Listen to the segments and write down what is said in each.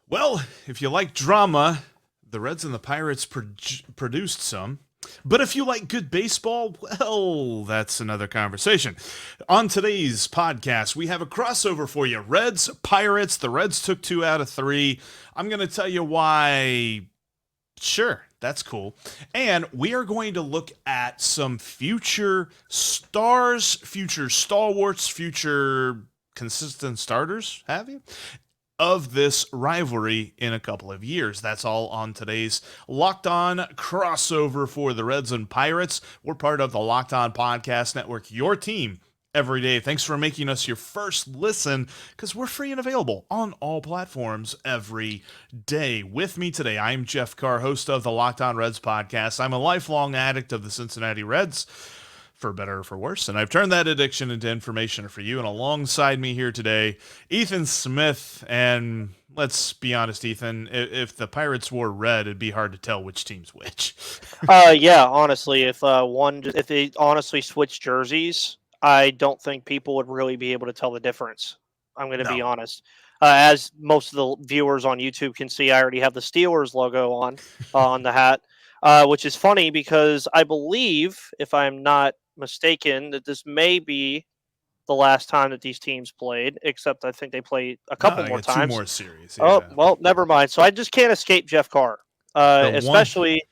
Well, if you like drama, the Reds and the Pirates produced some. But if you like good baseball, well, that's another conversation. On today's podcast, we have a crossover for you. Reds, Pirates. The Reds took 2 out of 3. I'm going to tell you why. Sure, that's cool. And we are going to look at some future stars, future stalwarts, future consistent starters, have you? Of this rivalry in a couple of years. That's all on today's Locked On crossover for the Reds and Pirates. We're part of the Locked On Podcast Network, your team every day. Thanks for making us your first listen, because we're free and available on all platforms every day. With me today, I'm Jeff Carr, host of the Locked On Reds podcast. I'm a lifelong addict of the Cincinnati Reds, for better or for worse, and I've turned that addiction into information for you. And alongside me here today, Ethan Smith. And let's be honest, Ethan, if the Pirates wore red, it'd be hard to tell which team's which. Yeah, honestly, if they honestly switched jerseys, I don't think people would really be able to tell the difference. I'm going to be honest. As most of the viewers on YouTube can see, I already have the Steelers logo on the hat, which is funny because I believe, if I'm not mistaken, that this may be the last time that these teams played, except I think they played a couple more times. 2 more series. Yeah. Oh, well, never mind. So I just can't escape Jeff Carr, especially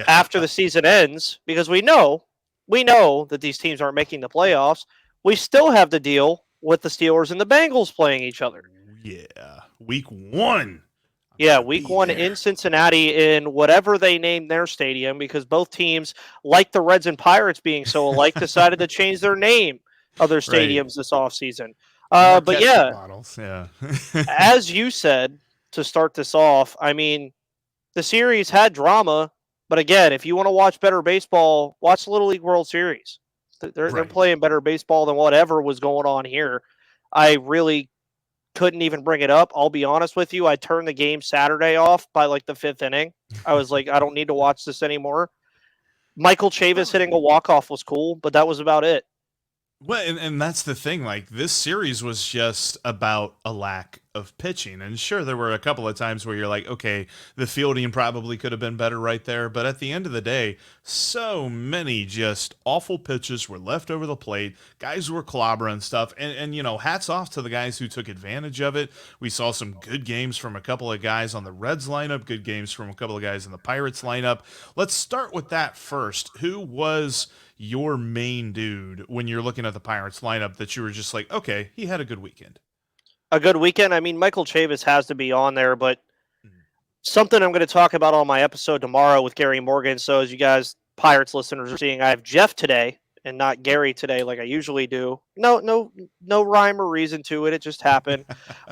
after the season ends, because we know that these teams aren't making the playoffs. We still have to deal with the Steelers and the Bengals playing each other. Yeah, week 1. Yeah, week 1 in Cincinnati in whatever they named their stadium, because both teams, like the Reds and Pirates being so alike, decided to change their name of their stadiums this offseason. But yeah, as you said, to start this off, I mean, the series had drama, but again, if you want to watch better baseball, watch the Little League World Series. They're playing better baseball than whatever was going on here. I really couldn't even bring it up. I'll be honest with you. I turned the game Saturday off by like the 5th inning. I was like, I don't need to watch this anymore. Michael Chavis hitting a walk-off was cool, but that was about it. Well, and that's the thing. Like, this series was just about a lack of pitching. And sure, there were a couple of times where you're like, okay, the fielding probably could have been better right there. But at the end of the day, so many just awful pitches were left over the plate. Guys were clobbering stuff. And you know, hats off to the guys who took advantage of it. We saw some good games from a couple of guys on the Reds lineup, good games from a couple of guys in the Pirates lineup. Let's start with that first. Who was your main dude when you're looking at the Pirates lineup that you were just like, okay, he had a good weekend? A good weekend? I mean, Michael Chavis has to be on there, but something I'm going to talk about on my episode tomorrow with Gary Morgan. So as you guys, Pirates listeners, are seeing, I have Jeff today and not Gary today like I usually do. No rhyme or reason to it. It just happened.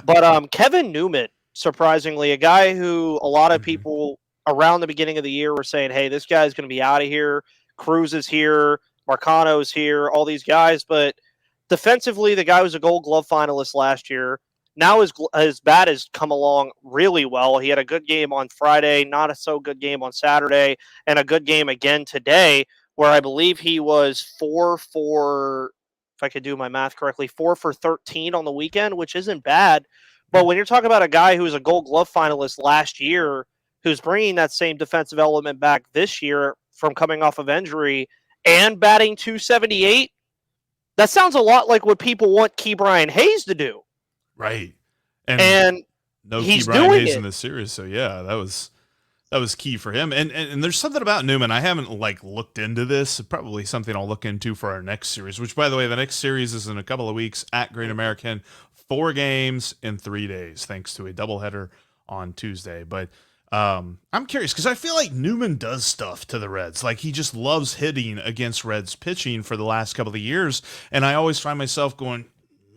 But Kevin Newman, surprisingly, a guy who a lot of people around the beginning of the year were saying, hey, this guy's going to be out of here. Cruz is here, Marcano's here, all these guys. But defensively, the guy was a Gold Glove finalist last year. Now his bat has come along really well. He had a good game on Friday, not a so good game on Saturday, and a good game again today, where I believe he was 4 for, if I could do my math correctly, 4 for 13 on the weekend, which isn't bad. But when you're talking about a guy who was a Gold Glove finalist last year, who's bringing that same defensive element back this year from coming off of injury and batting .278, that sounds a lot like what people want Ke'Bryan Hayes to do. Right. And no he's Ke'Bryan doing Hayes it in this series. So yeah, that was key for him. And there's something about Newman. I haven't looked into this. Probably something I'll look into for our next series, which, by the way, the next series is in a couple of weeks at Great American. 4 games in 3 days, thanks to a doubleheader on Tuesday. But I'm curious because I feel like Newman does stuff to the Reds. Like, he just loves hitting against Reds pitching for the last couple of years. And I always find myself going,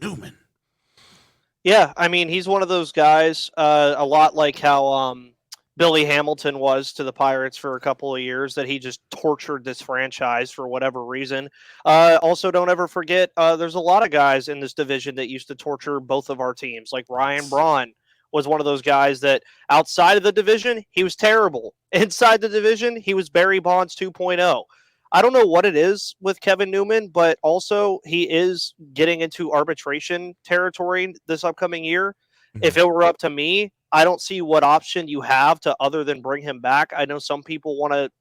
Newman. Yeah, I mean, he's one of those guys, a lot like how Billy Hamilton was to the Pirates for a couple of years, that he just tortured this franchise for whatever reason. Also, don't ever forget, there's a lot of guys in this division that used to torture both of our teams, like Ryan Braun was one of those guys that outside of the division, he was terrible. Inside the division, he was Barry Bonds 2.0. I don't know what it is with Kevin Newman, but also he is getting into arbitration territory this upcoming year. If it were up to me, I don't see what option you have to other than bring him back. I know some people want to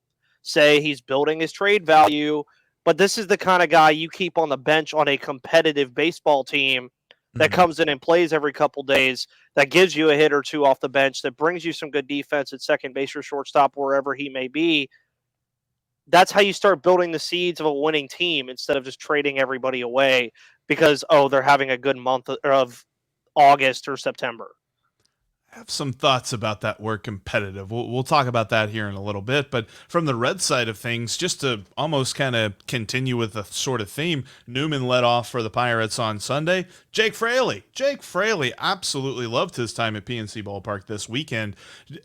say he's building his trade value, but this is the kind of guy you keep on the bench on a competitive baseball team that comes in and plays every couple days, that gives you a hit or two off the bench, that brings you some good defense at second base or shortstop, wherever he may be. That's how you start building the seeds of a winning team instead of just trading everybody away because, they're having a good month of August or September. I have some thoughts about that word competitive. We'll talk about that here in a little bit. But from the Red side of things, just to almost kind of continue with the sort of theme, Newman led off for the Pirates on Sunday. Jake Fraley absolutely loved his time at PNC Ballpark this weekend.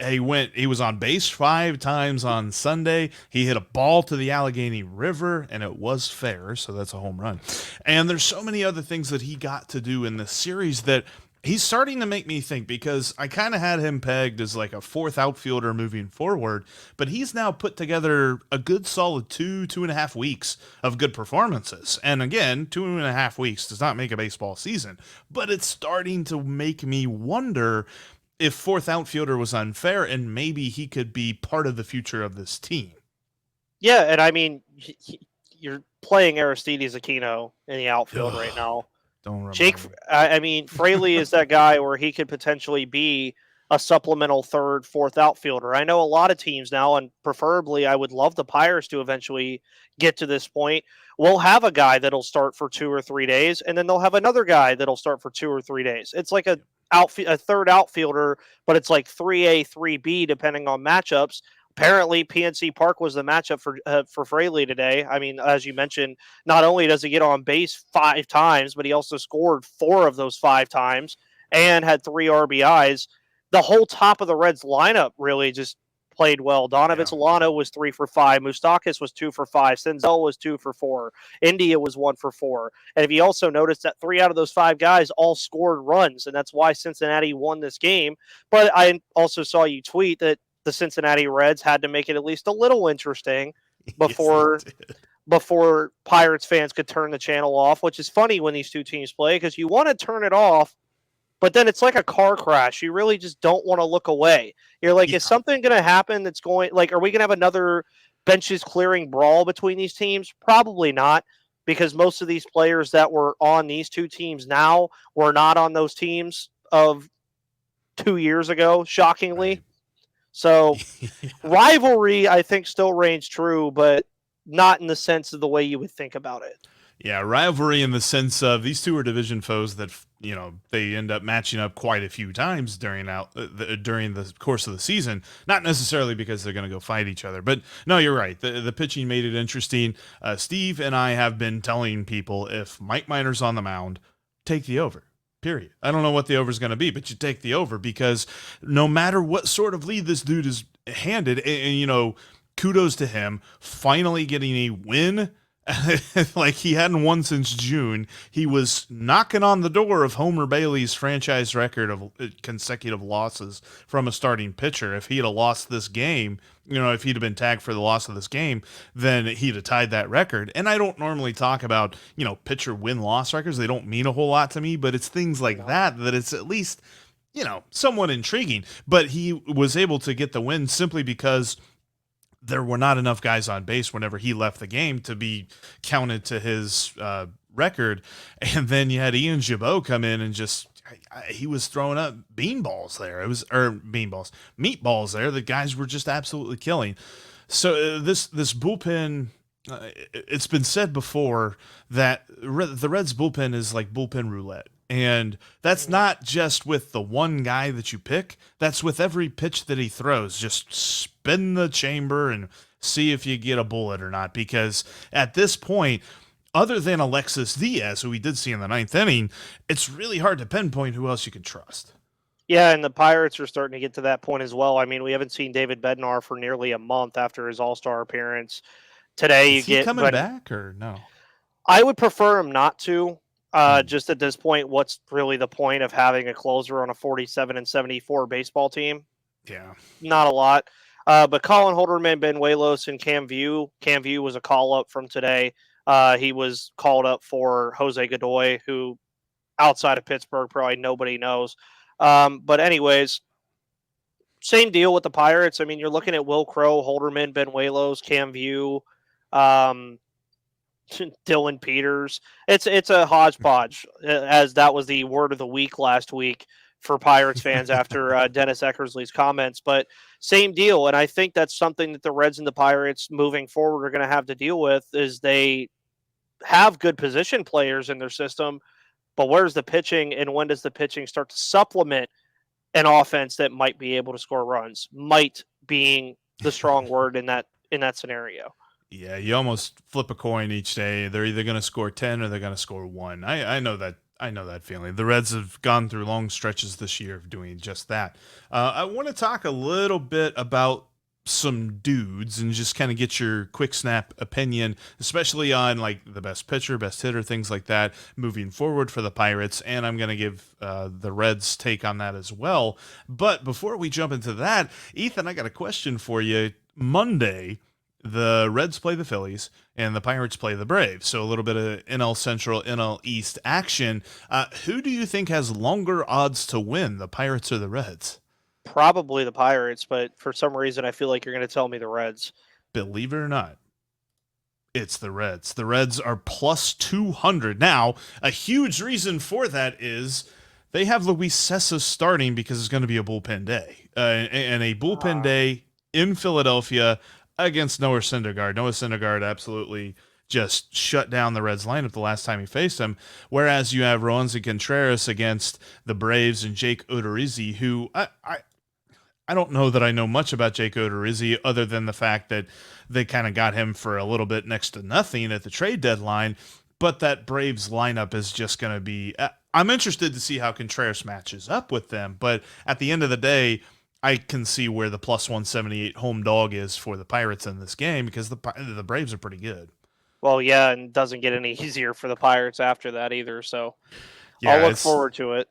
He was on base 5 times on Sunday. He hit a ball to the Allegheny River, and it was fair, so that's a home run. And there's so many other things that he got to do in this series that he's starting to make me think, because I kind of had him pegged as like a 4th outfielder moving forward, but he's now put together a good solid 2.5 weeks of good performances. And again, 2.5 weeks does not make a baseball season, but it's starting to make me wonder if 4th outfielder was unfair and maybe he could be part of the future of this team. Yeah, and I mean, you're playing Aristides Aquino in the outfield right now. Fraley is that guy where he could potentially be a supplemental 3rd, 4th outfielder. I know a lot of teams now, and preferably I would love the Pirates to eventually get to this point. We'll have a guy that'll start for 2 or 3 days, and then they'll have another guy that'll start for 2 or 3 days. It's like a 3rd outfielder, but it's like 3A, 3B, depending on matchups. Apparently, PNC Park was the matchup for Fraley today. I mean, as you mentioned, not only does he get on base 5 times, but he also scored 4 of those 5 times and had 3 RBIs. The whole top of the Reds lineup really just played well. Donovan Solano was 3 for 5. Moustakas was 2 for 5. Senzel was 2 for 4. India was 1 for 4. And if you also notice that 3 out of those 5 guys all scored runs, and that's why Cincinnati won this game. But I also saw you tweet that the Cincinnati Reds had to make it at least a little interesting before Pirates fans could turn the channel off, which is funny when these two teams play because you want to turn it off, but then it's like a car crash. You really just don't want to look away. You're like, is something going to happen that's going – like, are we going to have another benches clearing brawl between these teams? Probably not, because most of these players that were on these two teams now were not on those teams of 2 years ago, shockingly. Right. So rivalry, I think, still reigns true, but not in the sense of the way you would think about it. Yeah, rivalry in the sense of these two are division foes that, they end up matching up quite a few times during the course of the season. Not necessarily because they're going to go fight each other. But no, you're right. The pitching made it interesting. Steve and I have been telling people if Mike Minor's on the mound, take the over. Period. I don't know what the over is going to be, but you take the over because no matter what sort of lead this dude is handed, and kudos to him finally getting a win. Like he hadn't won since June. He was knocking on the door of Homer Bailey's franchise record of consecutive losses from a starting pitcher. If he'd have lost this game, if he'd have been tagged for the loss of this game, then he'd have tied that record. And I don't normally talk about, pitcher win-loss records. They don't mean a whole lot to me, but it's things like that it's at least, somewhat intriguing. But he was able to get the win simply because there were not enough guys on base whenever he left the game to be counted to his record. And then you had Ian Gibaut come in and he was throwing up meatballs there. The guys were just absolutely killing. So this bullpen, it's been said before that the Reds bullpen is like bullpen roulette. And that's not just with the one guy that you pick. That's with every pitch that he throws. Just spin the chamber and see if you get a bullet or not. Because at this point, other than Alexis Diaz, who we did see in the 9th inning, it's really hard to pinpoint who else you can trust. Yeah, and the Pirates are starting to get to that point as well. I mean, we haven't seen David Bednar for nearly a month after his All-Star appearance. Today, is he coming back or no? I would prefer him not to. Just at this point, what's really the point of having a closer on a 47-74 baseball team? Yeah. Not a lot. But Colin Holderman, Ben Walos, and Cam View. Cam View was a call-up from today. He was called up for Jose Godoy, who outside of Pittsburgh probably nobody knows. But anyways, same deal with the Pirates. I mean, you're looking at Will Crow, Holderman, Benuelos, Cam View, um, Dylan Peters. It's a hodgepodge, as that was the word of the week last week for Pirates fans after Dennis Eckersley's comments. But same deal, and I think that's something that the Reds and the Pirates moving forward are going to have to deal with. Is they have good position players in their system, but where's the pitching, and when does the pitching start to supplement an offense that might be able to score runs? Might being the strong word in that scenario. Yeah, you almost flip a coin each day. They're either going to score 10 or they're going to score 1. I know that. I know that feeling. The Reds have gone through long stretches this year of doing just that. I want to talk a little bit about some dudes and just kind of get your quick snap opinion, especially on like the best pitcher, best hitter, things like that moving forward for the Pirates. And I'm going to give the Reds' take on that as well. But before we jump into that, Ethan, I got a question for you. Monday, the Reds play the Phillies and the Pirates play the Braves. So a little bit of NL Central, NL East action. Who do you think has longer odds to win, the Pirates or the Reds? Probably the Pirates, but for some reason I feel like you're going to tell me the Reds. Believe it or not, it's the Reds. The Reds are plus 200. Now, a huge reason for that is they have Luis Cessa starting because it's going to be a bullpen day. And a bullpen day in Philadelphia against Noah Syndergaard. Noah Syndergaard absolutely just shut down the Reds lineup the last time he faced him. Whereas you have Roansy Contreras against the Braves and Jake Odorizzi, who I don't know that I know much about Jake Odorizzi other than the fact that they kind of got him for a little bit next to nothing at the trade deadline. But that Braves lineup is just going to be I'm interested to see how Contreras matches up with them. But at the end of the day, I can see where the plus 178 home dog is for the Pirates in this game because the Braves are pretty good. Well, yeah, and doesn't get any easier for the Pirates after that either. So yeah, I'll look forward to it.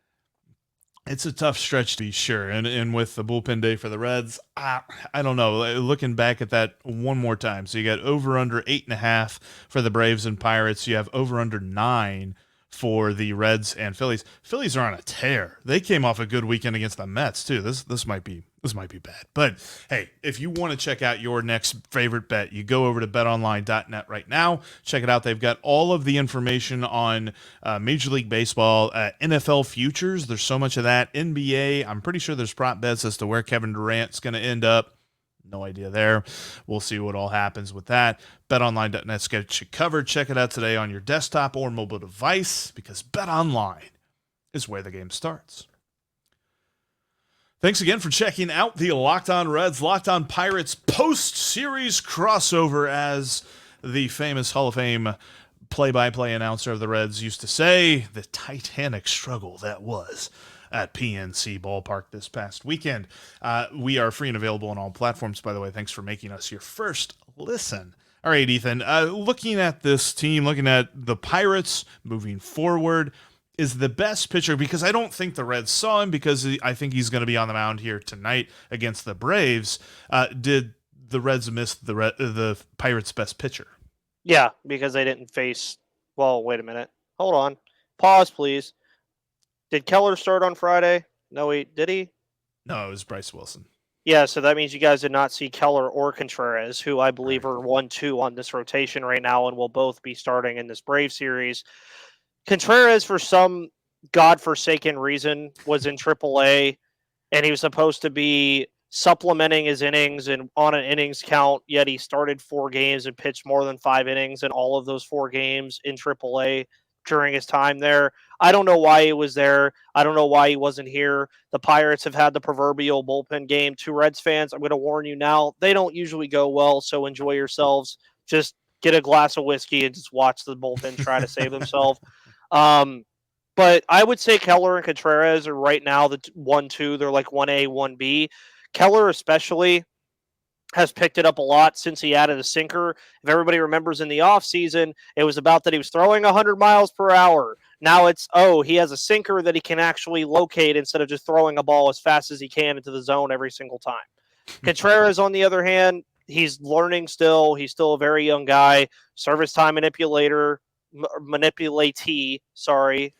It's a tough stretch to be sure. And with the bullpen day for the Reds, I don't know. Looking back at that one more time. So you got over under 8.5 for the Braves and Pirates. You have over under 9 for the Reds and Phillies. Phillies are on a tear. They came off a good weekend against the Mets too. This might be bad. But hey, if you want to check out your next favorite bet, you go over to betonline.net right now. Check it out. They've got all of the information on Major League Baseball, NFL futures. There's so much of that. NBA. I'm pretty sure there's prop bets as to where Kevin Durant's going to end up. No idea there. We'll see what all happens with that. BetOnline.net's got you covered. Check it out today on your desktop or mobile device because BetOnline is where the game starts. Thanks again for checking out the Locked On Reds, Locked On Pirates post-series crossover, as the famous Hall of Fame play-by-play announcer of the Reds used to say, the titanic struggle that was at PNC Ballpark this past weekend. We are free and available on all platforms, by the way. Thanks for making us your first listen. All right, Ethan, looking at this team, looking at the Pirates moving forward, is the best pitcher, because I don't think the Reds saw him because I think he's going to be on the mound here tonight against the Braves. Did the Reds miss the Pirates' best pitcher? Yeah, because they didn't face... Well, wait a minute. Hold on. Pause, please. Did Keller start on Friday? No, did he? No, it was Bryce Wilson. Yeah, so that means you guys did not see Keller or Contreras, who I believe are 1-2 on this rotation right now and will both be starting in this Brave series. Contreras, for some godforsaken reason, was in AAA, and he was supposed to be supplementing his innings and on an innings count, yet he started 4 games and pitched more than 5 innings in all of those 4 games in AAA during his time there. I don't know why he was there. I don't know why he wasn't here. The Pirates have had the proverbial bullpen game. To Reds fans, I'm going to warn you now, they don't usually go well, so enjoy yourselves. Just get a glass of whiskey and just watch the bullpen try to save themselves. But I would say Keller and Contreras are right now the 1-2. They're like 1A, 1B. Keller especially has picked it up a lot since he added a sinker. If everybody remembers in the offseason, it was about that he was throwing 100 miles per hour. Now it's, he has a sinker that he can actually locate instead of just throwing a ball as fast as he can into the zone every single time. Contreras, on the other hand, he's learning still. He's still a very young guy, service time manipulatee,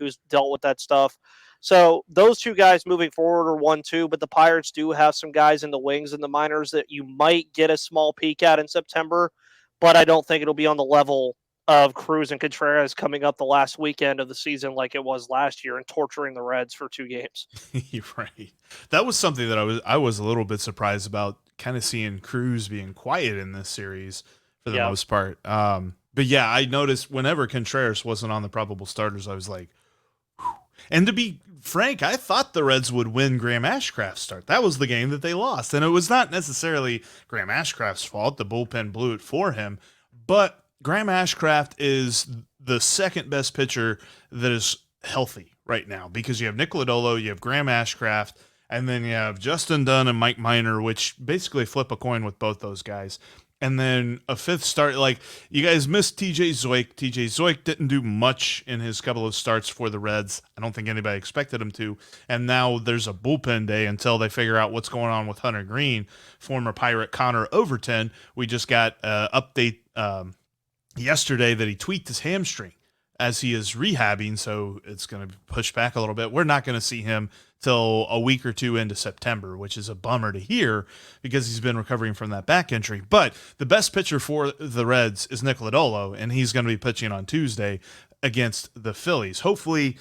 who's dealt with that stuff. So those two guys moving forward are 1-2, but the Pirates do have some guys in the wings in the minors that you might get a small peek at in September, but I don't think it'll be on the level of Cruz and Contreras coming up the last weekend of the season like it was last year and torturing the Reds for 2 games. You're right. That was something that I was a little bit surprised about, kind of seeing Cruz being quiet in this series for the most part. But yeah, I noticed whenever Contreras wasn't on the probable starters, I was like, whew. And to be frank, I thought the Reds would win Graham Ashcraft's start. That was the game that they lost. And it was not necessarily Graham Ashcraft's fault. The bullpen blew it for him. But Graham Ashcraft is the second best pitcher that is healthy right now, because you have Nick Lodolo, you have Graham Ashcraft, and then you have Justin Dunn and Mike Minor, which basically flip a coin with both those guys. And then a fifth start, like, you guys missed TJ Zeuch. TJ Zeuch didn't do much in his couple of starts for the Reds. I don't think anybody expected him to. And now there's a bullpen day until they figure out what's going on with Hunter Greene, former Pirate Connor Overton. We just got an update yesterday that he tweaked his hamstring as he is rehabbing, so it's going to push back a little bit. We're not going to see him till a week or two into September, which is a bummer to hear because he's been recovering from that back injury. But the best pitcher for the Reds is Nick Lodolo, and he's going to be pitching on Tuesday against the Phillies. Hopefully,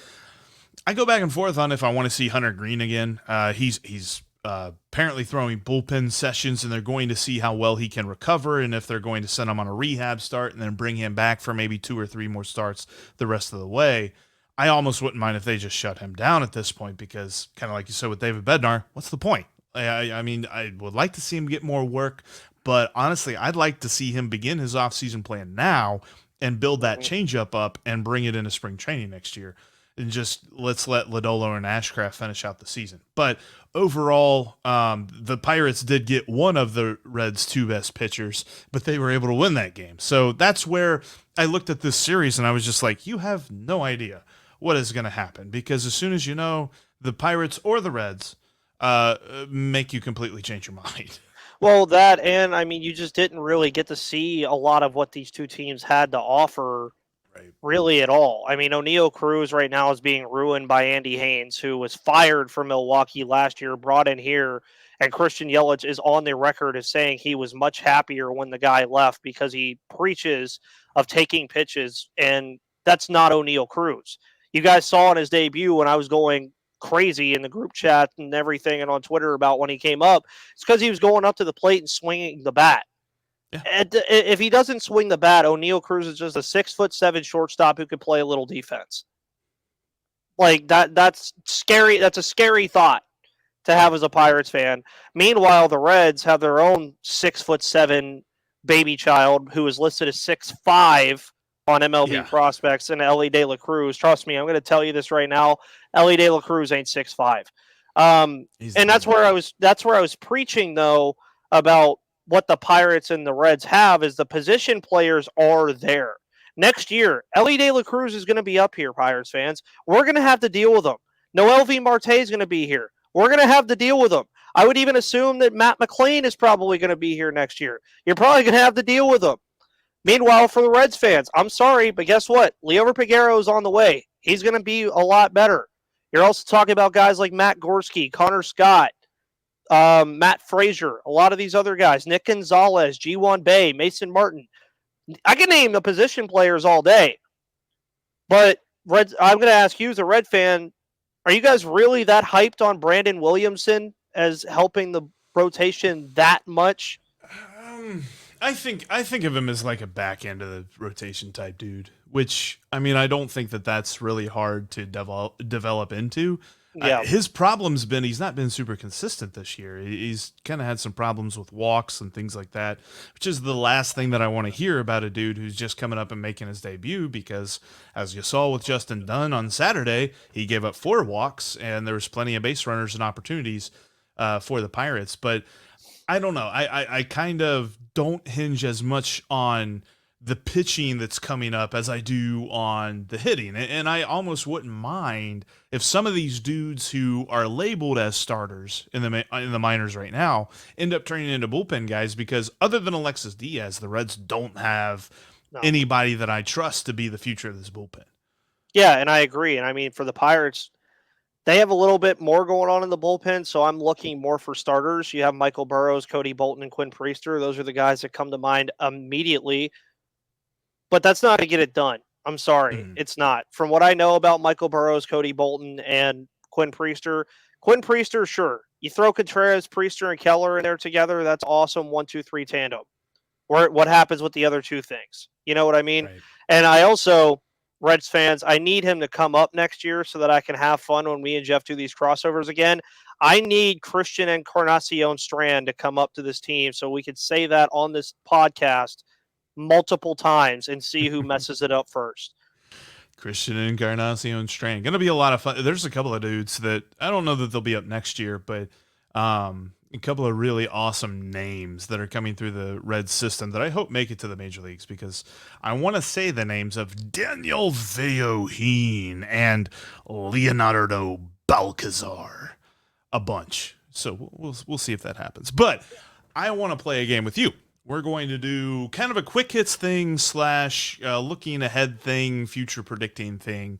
I go back and forth on if I want to see Hunter Greene again. He's apparently throwing bullpen sessions, and they're going to see how well he can recover, and if they're going to send him on a rehab start and then bring him back for maybe 2 or 3 more starts the rest of the way. I almost wouldn't mind if they just shut him down at this point, because kind of like you said with David Bednar, what's the point? I mean, I would like to see him get more work, but honestly, I'd like to see him begin his offseason plan now and build that changeup up and bring it into spring training next year. And just let's let Lodolo and Ashcraft finish out the season. But overall, the Pirates did get one of the Reds' 2 best pitchers, but they were able to win that game. So that's where I looked at this series and I was just like, you have no idea what is going to happen, because as soon as you know, the Pirates or the Reds make you completely change your mind. Well, that, and I mean, you just didn't really get to see a lot of what these two teams had to offer. Right. Really at all. I mean, ONeill Cruz right now is being ruined by Andy Haynes, who was fired from Milwaukee last year, brought in here, and Christian Yelich is on the record as saying he was much happier when the guy left because he preaches of taking pitches, and that's not ONeill Cruz. You guys saw in his debut when I was going crazy in the group chat and everything and on Twitter about when he came up, it's because he was going up to the plate and swinging the bat. Yeah. And if he doesn't swing the bat, ONeill Cruz is just a 6'7" shortstop who can play a little defense. Like that's scary. That's a scary thought to have as a Pirates fan. Meanwhile, the Reds have their own 6'7" baby child who is listed as 6'5" on MLB prospects, and Elly De La Cruz. Trust me, I'm going to tell you this right now. Elly De La Cruz ain't 6'5". And that's where I was preaching though about what the Pirates and the Reds have is the position players are there. Next year, Elly De La Cruz is going to be up here, Pirates fans. We're going to have to deal with him. Noel V. Marte is going to be here. We're going to have to deal with him. I would even assume that Matt McLean is probably going to be here next year. You're probably going to have to deal with him. Meanwhile, for the Reds fans, I'm sorry, but guess what? Liover Peguero is on the way. He's going to be a lot better. You're also talking about guys like Matt Gorski, Connor Scott, Matt Frazier, a lot of these other guys, Nick Gonzalez, G1 Bay, Mason Martin. I can name the position players all day. But Reds, I'm going to ask you as a Red fan, are you guys really that hyped on Brandon Williamson as helping the rotation that much? I think of him as like a back end of the rotation type dude, which, I mean, I don't think that that's really hard to develop into. Yeah. His problem's been he's not been super consistent this year. He's kind of had some problems with walks and things like that, which is the last thing that I want to hear about a dude who's just coming up and making his debut, because as you saw with Justin Dunn on Saturday, he gave up 4 walks and there was plenty of base runners and opportunities for the Pirates. But I don't know. I kind of don't hinge as much on the pitching that's coming up as I do on the hitting. And I almost wouldn't mind if some of these dudes who are labeled as starters in the minors right now end up turning into bullpen guys, because other than Alexis Diaz, the Reds don't have anybody that I trust to be the future of this bullpen. Yeah, and I agree. And I mean, for the Pirates, They have a little bit more going on in the bullpen, so I'm looking more for starters. You have Michael Burrows, Cody Bolton, and Quinn Priester. Those are the guys that come to mind immediately. But that's not going to get it done. I'm sorry. It's not. From what I know about Michael Burrows, Cody Bolton, and Quinn Priester, sure. You throw Contreras, Priester, and Keller in there together, that's awesome 1-2-3 tandem. Or what happens with the other two things? You know what I mean? Right. And I also, Reds fans, I need him to come up next year so that I can have fun when me and Jeff do these crossovers again. I need Christian Encarnacion Strand to come up to this team so we could say that on this podcast multiple times and see who messes it up first. Christian Encarnacion Strand. Going to be a lot of fun. There's a couple of dudes that I don't know that they'll be up next year, but a couple of really awesome names that are coming through the Reds system that I hope make it to the major leagues, because I want to say the names of Daniel Veoheen and Leonardo Balcazar a bunch. So we'll see if that happens. But I want to play a game with you. We're going to do kind of a quick hits thing / looking ahead thing, future predicting thing,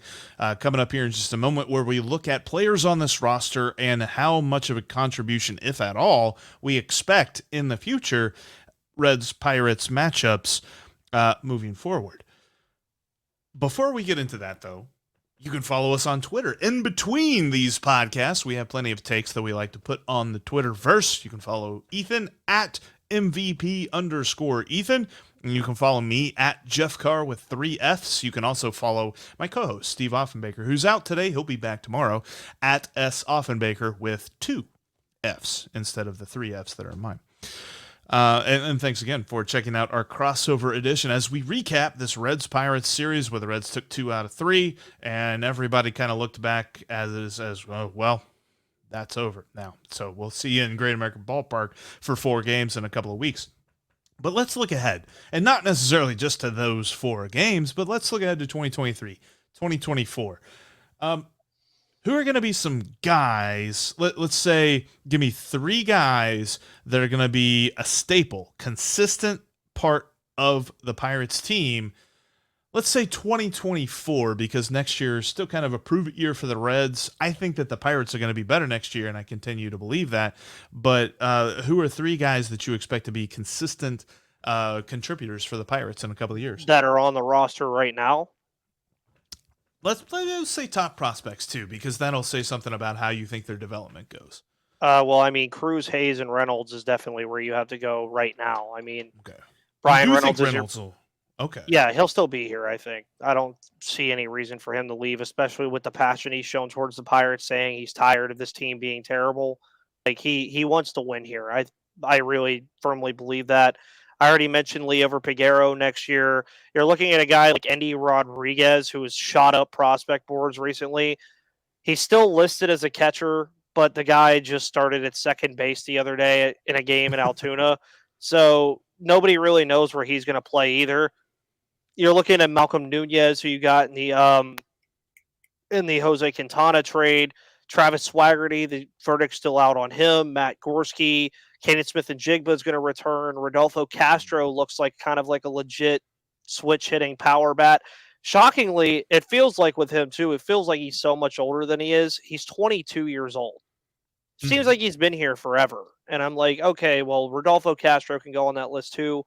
coming up here in just a moment, where we look at players on this roster and how much of a contribution, if at all, we expect in the future Reds-Pirates matchups moving forward. Before we get into that, though, you can follow us on Twitter. In between these podcasts, we have plenty of takes that we like to put on the Twitterverse. You can follow Ethan at MVP_Ethan. And you can follow me at Jeff Carr with 3 Fs. You can also follow my co-host, Steve Offenbaker, who's out today. He'll be back tomorrow at S Offenbaker with 2 Fs instead of the 3 Fs that are mine. And thanks again for checking out our crossover edition as we recap this Reds-Pirates series where the Reds took 2 out of 3 and everybody kind of looked back as well, that's over now. So we'll see you in Great American Ballpark for 4 games in a couple of weeks. But let's look ahead, and not necessarily just to those 4 games, but let's look ahead to 2023, 2024. Who are going to be some guys, let's say, give me 3 guys that are going to be a staple, consistent part of the Pirates team. Let's say 2024, because next year is still kind of a prove-it year for the Reds. I think that the Pirates are going to be better next year, and I continue to believe that. But who are 3 guys that you expect to be consistent contributors for the Pirates in a couple of years? That are on the roster right now? Let's say top prospects, too, because that'll say something about how you think their development goes. Well, I mean, Cruz, Hayes, and Reynolds is definitely where you have to go right now. I mean, okay. Brian Reynolds is okay. Yeah, he'll still be here, I think. I don't see any reason for him to leave, especially with the passion he's shown towards the Pirates, saying he's tired of this team being terrible. Like, he wants to win here. I really firmly believe that. I already mentioned Leo Piguero next year. You're looking at a guy like Endy Rodriguez, who has shot up prospect boards recently. He's still listed as a catcher, but the guy just started at second base the other day in a game in Altoona. So nobody really knows where he's going to play either. You're looking at Malcolm Nunez, who you got in the Jose Quintana trade. Travis Swaggerty, the verdict's still out on him. Matt Gorski, Caden Smith and Jigba is going to return. Rodolfo Castro looks like kind of like a legit switch hitting power bat. Shockingly, it feels like with him too, it feels like he's so much older than he is. He's 22 years old. Seems like he's been here forever. And I'm like, okay, well, Rodolfo Castro can go on that list too.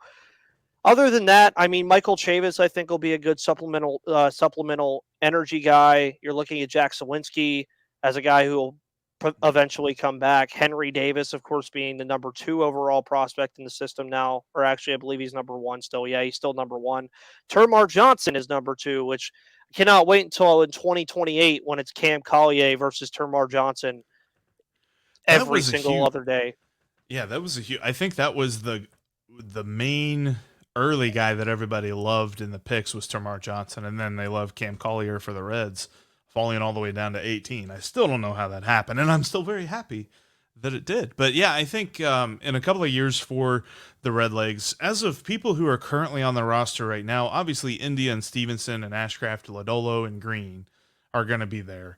Other than that, I mean, Michael Chavis, I think, will be a good supplemental energy guy. You're looking at Jack Sawinski as a guy who will eventually come back. Henry Davis, of course, being the number 2 overall prospect in the system now. Or actually, I believe he's number 1 still. Yeah, he's still number 1. Termarr Johnson is number 2, which I cannot wait until in 2028 when it's Cam Collier versus Termarr Johnson every single other day. Yeah, that was a huge. I think that was the main early guy that everybody loved in the picks was Termarr Johnson, and then they loved Cam Collier for the Reds, falling all the way down to 18. I still don't know how that happened, and I'm still very happy that it did. But yeah, I think in a couple of years for the Redlegs, as of people who are currently on the roster right now, obviously India and Stevenson and Ashcraft, Lodolo and Greene are going to be there.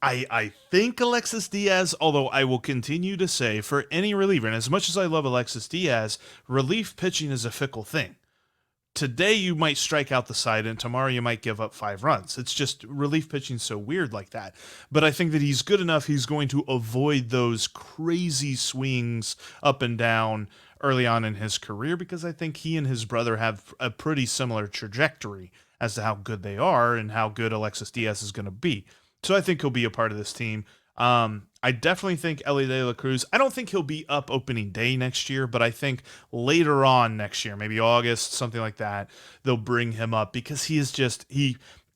I think Alexis Diaz, although I will continue to say for any reliever, and as much as I love Alexis Diaz, relief pitching is a fickle thing. today you might strike out the side and tomorrow you might give up 5 runs. It's just relief pitching so weird like that. But I think that he's good enough. He's going to avoid those crazy swings up and down early on in his career because I think he and his brother have a pretty similar trajectory as to how good they are and how good Alexis Diaz is going to be. So I think he'll be a part of this team. I definitely think Elly De La Cruz, I don't think he'll be up opening day next year, but I think later on next year, maybe August, something like that, they'll bring him up because he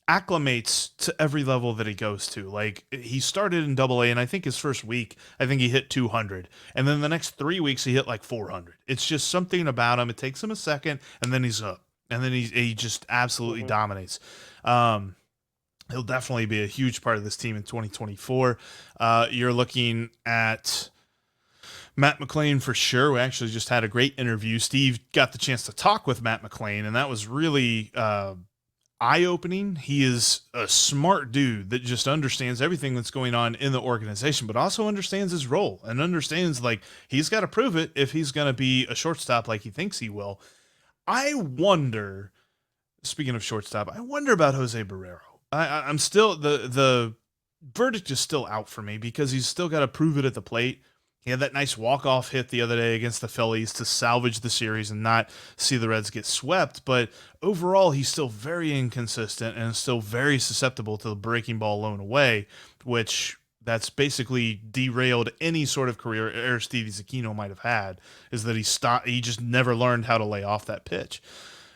acclimates to every level that he goes to. Like, he started in Double A, and I think his first week, I think he hit 200. And then the next 3 weeks, he hit like 400. It's just something about him. It takes him a second, and then he's up. And then he just absolutely dominates. He'll definitely be a huge part of this team in 2024. You're looking at Matt McLain for sure. We actually just had a great interview. Steve got the chance to talk with Matt McLain, and that was really eye-opening. He is a smart dude that just understands everything that's going on in the organization, but also understands his role and understands, like, he's got to prove it if he's going to be a shortstop like he thinks he will. I wonder, speaking of shortstop, I wonder about Jose Barrero. I'm still, the verdict is still out for me because he's still got to prove it at the plate. He had that nice walk-off hit the other day against the Phillies to salvage the series and not see the Reds get swept. But overall, he's still very inconsistent and still very susceptible to the breaking ball blown away, which that's basically derailed any sort of career Aristides Aquino might have had, is that he just never learned how to lay off that pitch.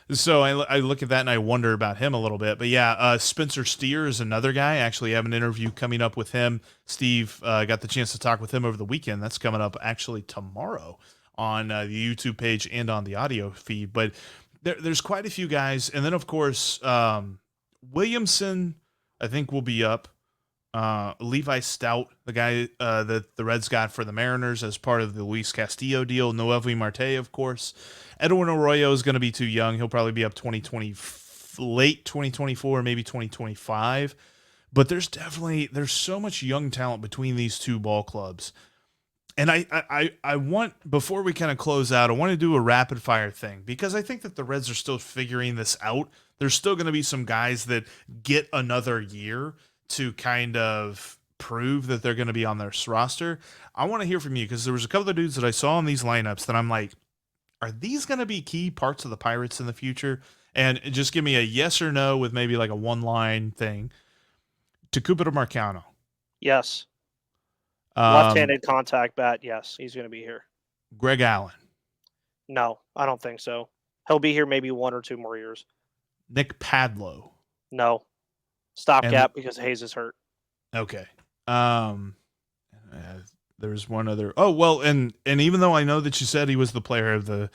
So I look at that and I wonder about him a little bit. But yeah, Spencer Steer is another guy. I actually have an interview coming up with him. Steve got the chance to talk with him over the weekend. That's coming up actually tomorrow on the YouTube page and on the audio feed. But there's quite a few guys. And then, of course, Williamson, I think, will be up. Levi Stout, the guy that the Reds got for the Mariners as part of the Luis Castillo deal. Noelvi Marte, of course. Edwin Arroyo is going to be too young. He'll probably be up 2020, late 2024, maybe 2025. But there's so much young talent between these two ball clubs. And I want, before we kind of close out, I want to do a rapid fire thing because I think that the Reds are still figuring this out. There's still going to be some guys that get another year to kind of prove that they're going to be on their roster. I want to hear from you because there was a couple of dudes that I saw in these lineups that I'm like, are these going to be key parts of the Pirates in the future? And just give me a yes or no with maybe like a one-line thing. Tucupita Marcano. Yes. Left-handed contact bat, yes, he's going to be here. Greg Allen. No, I don't think so. He'll be here maybe 1 or 2 more years. Nick Padlo. No. Stopgap because Hayes is hurt. Okay. There's one other. Oh, well, and even though I know that you said he was the player of the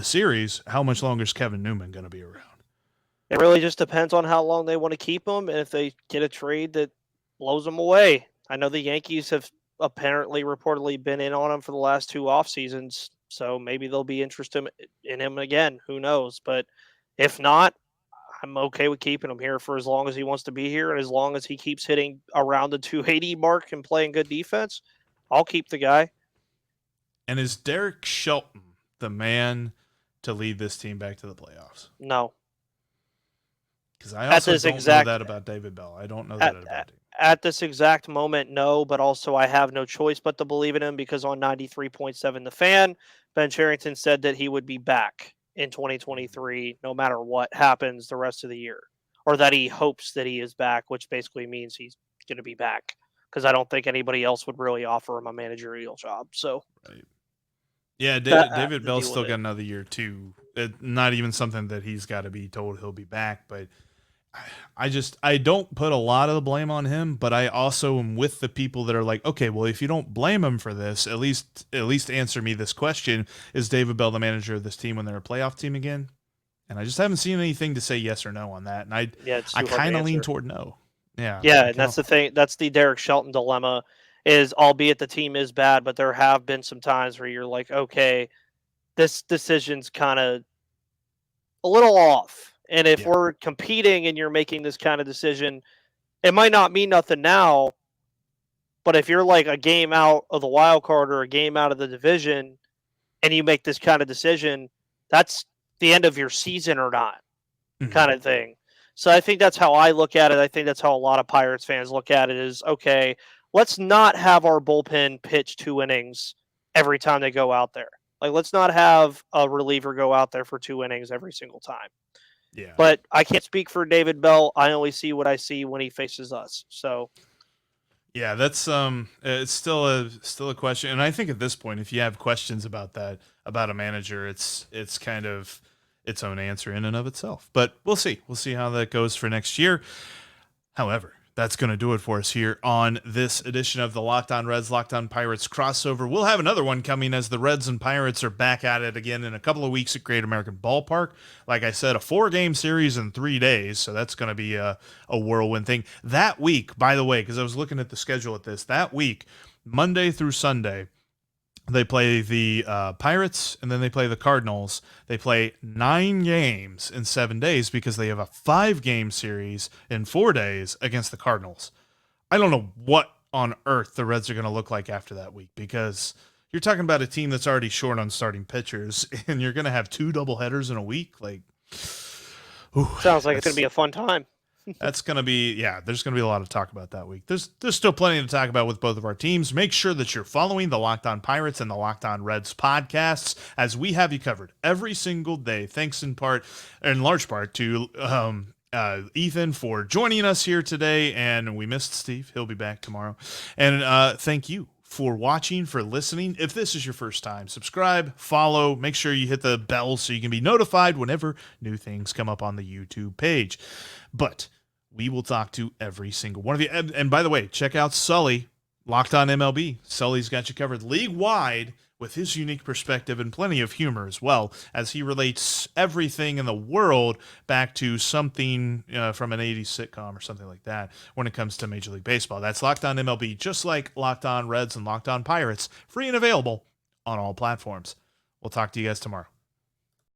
series, how much longer is Kevin Newman going to be around? It really just depends on how long they want to keep him and if they get a trade that blows him away. I know the Yankees have apparently reportedly been in on him for the last 2 off seasons, so maybe they'll be interested in him again. Who knows? But if not, I'm okay with keeping him here for as long as he wants to be here, and as long as he keeps hitting around the 280 mark and playing good defense, I'll keep the guy. And is Derek Shelton the man to lead this team back to the playoffs? No. Because I also don't know that about David Bell. I don't know that about David. At this exact moment, no, but also I have no choice but to believe in him because on 93.7 The Fan, Ben Cherington said that he would be back in 2023 no matter what happens the rest of the year, or that he hopes that he is back, which basically means he's going to be back because I don't think anybody else would really offer him a managerial job. So, right. Yeah, David Bell's still got another year too. Not even something that he's got to be told he'll be back, but I don't put a lot of the blame on him, but I also am with the people that are like, okay, well, if you don't blame him for this, at least answer me this question: is David Bell the manager of this team when they're a playoff team again? And I just haven't seen anything to say yes or no on that. And I kind of lean toward no. Yeah, and that's the thing. That's the Derek Shelton dilemma. Is albeit the team is bad, but there have been some times where you're like, okay, this decision's kind of a little off. And if we're competing and you're making this kind of decision, it might not mean nothing now, but if you're like a game out of the wild card or a game out of the division and you make this kind of decision, that's the end of your season or not, Mhm. kind of thing. So I think that's how I look at it. I think that's how a lot of Pirates fans look at it is, okay, let's not have our bullpen pitch 2 innings every time they go out there. Like, let's not have a reliever go out there for 2 innings every single time. Yeah. But I can't speak for David Bell. I only see what I see when he faces us. So Yeah, that's it's still a question, and I think at this point, if you have questions about that about a manager, it's kind of its own answer in and of itself. But we'll see how that goes for next year. However, that's going to do it for us here on this edition of the Locked On Reds, Locked On Pirates crossover. We'll have another one coming as the Reds and Pirates are back at it again in a couple of weeks at Great American Ballpark. Like I said, a 4-game series in 3 days, so that's going to be a whirlwind thing. That week, by the way, because I was looking at the schedule at this, that week, Monday through Sunday, they play the Pirates, and then they play the Cardinals. They play 9 games in 7 days because they have a 5-game series in 4 days against the Cardinals. I don't know what on earth the Reds are going to look like after that week, because you're talking about a team that's already short on starting pitchers, and you're going to have 2 doubleheaders in a week. Like, sounds like it's going to be a fun time. That's going to be, there's going to be a lot of talk about that week. There's still plenty to talk about with both of our teams. Make sure that you're following the Locked On Pirates and the Locked On Reds podcasts, as we have you covered every single day. Thanks in large part to Ethan for joining us here today. And we missed Steve. He'll be back tomorrow. And thank you for watching, for listening. If this is your first time, subscribe, follow, make sure you hit the bell so you can be notified whenever new things come up on the YouTube page. But we will talk to every single one of you. And by the way, check out Sully, Locked On MLB. Sully's got you covered league-wide with his unique perspective and plenty of humor as well, as he relates everything in the world back to something from an 80s sitcom or something like that when it comes to Major League Baseball. That's Locked On MLB, just like Locked On Reds and Locked On Pirates, free and available on all platforms. We'll talk to you guys tomorrow.